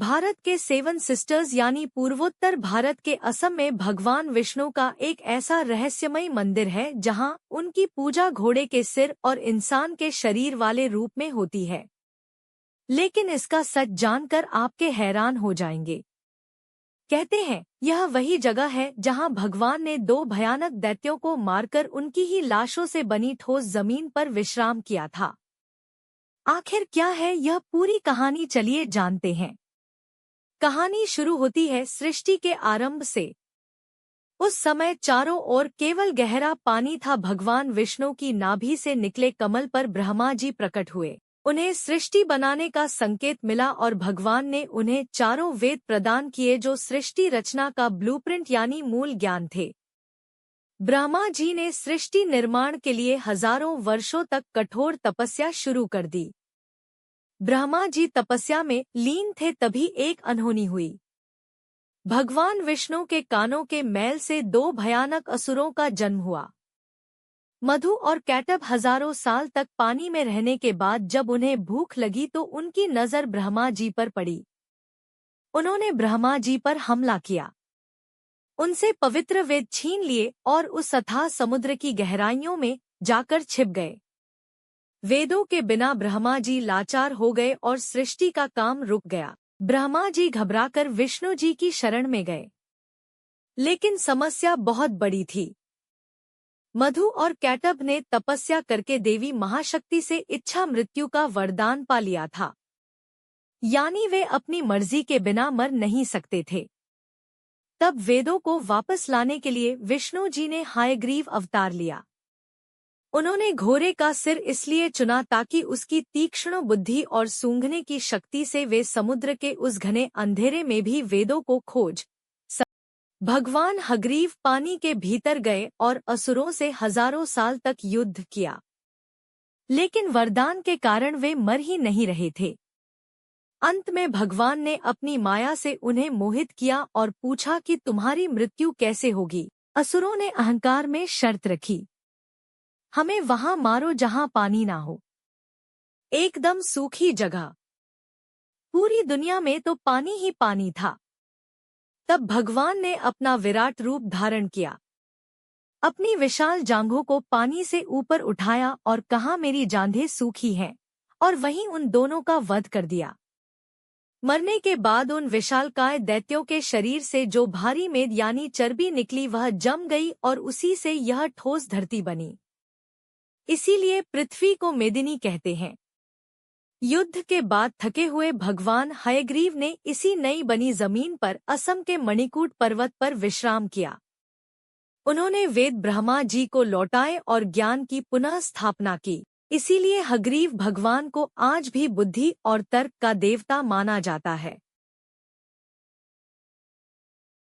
भारत के seven sisters यानी पूर्वोत्तर भारत के असम में भगवान विष्णु का एक ऐसा रहस्यमय मंदिर है जहां उनकी पूजा घोड़े के सिर और इंसान के शरीर वाले रूप में होती है। लेकिन इसका सच जानकर आपके हैरान हो जाएंगे। कहते हैं यह वही जगह है जहां भगवान ने दो भयानक दैत्यों को मारकर उनकी ही लाशों से बनी ठोस जमीन पर विश्राम किया था। आखिर क्या है यह पूरी कहानी, चलिए जानते हैं। कहानी शुरू होती है सृष्टि के आरंभ से। उस समय चारों ओर केवल गहरा पानी था। भगवान विष्णु की नाभि से निकले कमल पर ब्रह्मा जी प्रकट हुए। उन्हें सृष्टि बनाने का संकेत मिला और भगवान ने उन्हें चारों वेद प्रदान किए जो सृष्टि रचना का ब्लूप्रिंट यानी मूल ज्ञान थे। ब्रह्मा जी ने सृष्टि निर्माण के लिए हजारों वर्षों तक कठोर तपस्या शुरू कर दी। ब्रह्मा जी तपस्या में लीन थे तभी एक अनहोनी हुई। भगवान विष्णु के कानों के मैल से दो भयानक असुरों का जन्म हुआ। मधु और कैटब हजारों साल तक पानी में रहने के बाद जब उन्हें भूख लगी तो उनकी नजर ब्रह्मा जी पर पड़ी। उन्होंने ब्रह्मा जी पर हमला किया, उनसे पवित्र वेद छीन लिए और उस अथाह समुद्र की गहराइयों में जाकर छिप गए। वेदों के बिना ब्रह्मा जी लाचार हो गए और सृष्टि का काम रुक गया। ब्रह्मा जी घबराकर विष्णु जी की शरण में गए, लेकिन समस्या बहुत बड़ी थी। मधु और कैटब ने तपस्या करके देवी महाशक्ति से इच्छा मृत्यु का वरदान पा लिया था, यानी वे अपनी मर्जी के बिना मर नहीं सकते थे। तब वेदों को वापस लाने के लिए विष्णु जी ने हयग्रीव अवतार लिया। उन्होंने घोड़े का सिर इसलिए चुना ताकि उसकी तीक्ष्ण बुद्धि और सूंघने की शक्ति से वे समुद्र के उस घने अंधेरे में भी वेदों को खोज भगवान हयग्रीव पानी के भीतर गए और असुरों से हजारों साल तक युद्ध किया, लेकिन वरदान के कारण वे मर ही नहीं रहे थे। अंत में भगवान ने अपनी माया से उन्हें मोहित किया और पूछा कि तुम्हारी मृत्यु कैसे होगी। असुरों ने अहंकार में शर्त रखी, हमें वहां मारो जहां पानी ना हो, एकदम सूखी जगह। पूरी दुनिया में तो पानी ही पानी था। तब भगवान ने अपना विराट रूप धारण किया, अपनी विशाल जांघों को पानी से ऊपर उठाया और कहा मेरी जांघें सूखी हैं, और वहीं उन दोनों का वध कर दिया। मरने के बाद उन विशालकाय दैत्यों के शरीर से जो भारी मेद यानी चर्बी निकली वह जम गई और उसी से यह ठोस धरती बनी। इसीलिए पृथ्वी को मेदिनी कहते हैं। युद्ध के बाद थके हुए भगवान हयग्रीव ने इसी नई बनी जमीन पर असम के मणिकूट पर्वत पर विश्राम किया। उन्होंने वेद ब्रह्मा जी को लौटाए और ज्ञान की पुनः स्थापना की। इसीलिए हयग्रीव भगवान को आज भी बुद्धि और तर्क का देवता माना जाता है।